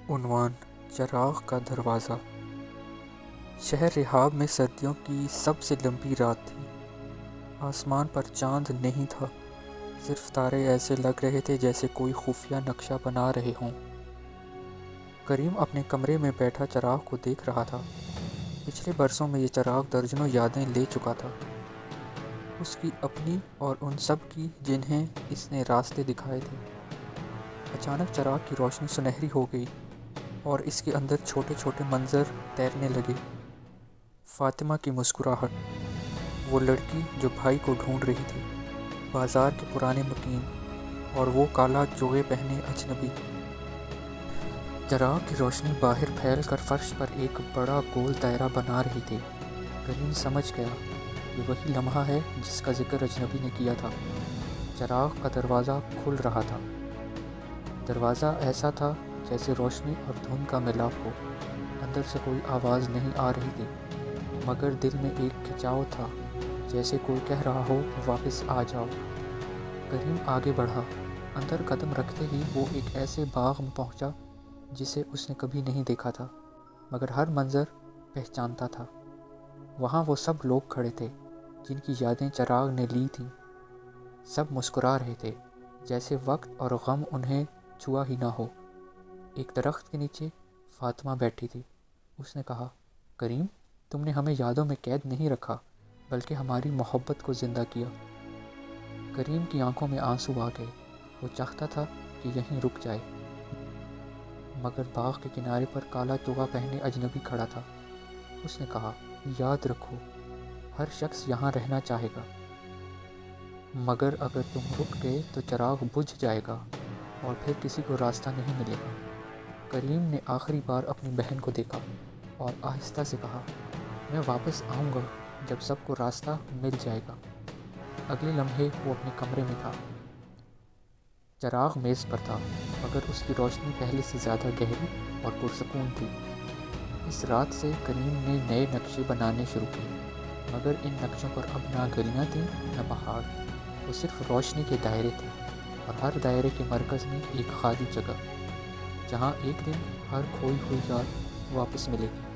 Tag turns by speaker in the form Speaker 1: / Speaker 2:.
Speaker 1: عنوان: چراغ کا دروازہ۔ شہر رحاب میں سردیوں کی سب سے لمبی رات تھی۔ آسمان پر چاند نہیں تھا، صرف تارے ایسے لگ رہے تھے جیسے کوئی خفیہ نقشہ بنا رہے ہوں۔ کریم اپنے کمرے میں بیٹھا چراغ کو دیکھ رہا تھا۔ پچھلے برسوں میں یہ چراغ درجنوں یادیں لے چکا تھا، اس کی اپنی اور ان سب کی جنہیں اس نے راستے دکھائے تھے۔ اچانک چراغ کی روشنی سنہری ہو گئی اور اس کے اندر چھوٹے چھوٹے منظر تیرنے لگے۔ فاطمہ کی مسکراہٹ، وہ لڑکی جو بھائی کو ڈھونڈ رہی تھی، بازار کے پرانے مکین، اور وہ کالا چوغے پہنے اجنبی۔ چراغ کی روشنی باہر پھیل کر فرش پر ایک بڑا گول دائرہ بنا رہی تھی۔ کریم سمجھ گیا، یہ وہی لمحہ ہے جس کا ذکر اجنبی نے کیا تھا۔ چراغ کا دروازہ کھل رہا تھا۔ دروازہ ایسا تھا جیسے روشنی اور دھند کا ملاپ ہو۔ اندر سے کوئی آواز نہیں آ رہی تھی، مگر دل میں ایک کھچاؤ تھا، جیسے کوئی کہہ رہا ہو واپس آ جاؤ۔ کریم آگے بڑھا۔ اندر قدم رکھتے ہی وہ ایک ایسے باغ میں پہنچا جسے اس نے کبھی نہیں دیکھا تھا، مگر ہر منظر پہچانتا تھا۔ وہاں وہ سب لوگ کھڑے تھے جن کی یادیں چراغ نے لی تھیں۔ سب مسکرا رہے تھے، جیسے وقت اور غم انہیں چھوا ہی نہ ہو۔ ایک درخت کے نیچے فاطمہ بیٹھی تھی۔ اس نے کہا، کریم، تم نے ہمیں یادوں میں قید نہیں رکھا، بلکہ ہماری محبت کو زندہ کیا۔ کریم کی آنکھوں میں آنسو آ گئے۔ وہ چاہتا تھا کہ یہیں رک جائے، مگر باغ کے کنارے پر کالا چوغا پہنے اجنبی کھڑا تھا۔ اس نے کہا، یاد رکھو، ہر شخص یہاں رہنا چاہے گا، مگر اگر تم رک گئے تو چراغ بجھ جائے گا اور پھر کسی کو راستہ نہیں ملے گا۔ کریم نے آخری بار اپنی بہن کو دیکھا اور آہستہ سے کہا، میں واپس آؤں گا جب سب کو راستہ مل جائے گا۔ اگلے لمحے وہ اپنے کمرے میں تھا۔ چراغ میز پر تھا، مگر اس کی روشنی پہلے سے زیادہ گہری اور پرسکون تھی۔ اس رات سے کریم نے نئے نقشے بنانے شروع کیے، مگر ان نقشوں پر اب نہ گلیاں تھیں نہ پہاڑ، وہ صرف روشنی کے دائرے تھے، اور ہر دائرے کے مرکز میں ایک خالی جگہ، جہاں ایک دن ہر کھوئی ہوئی یاد واپس ملے گی۔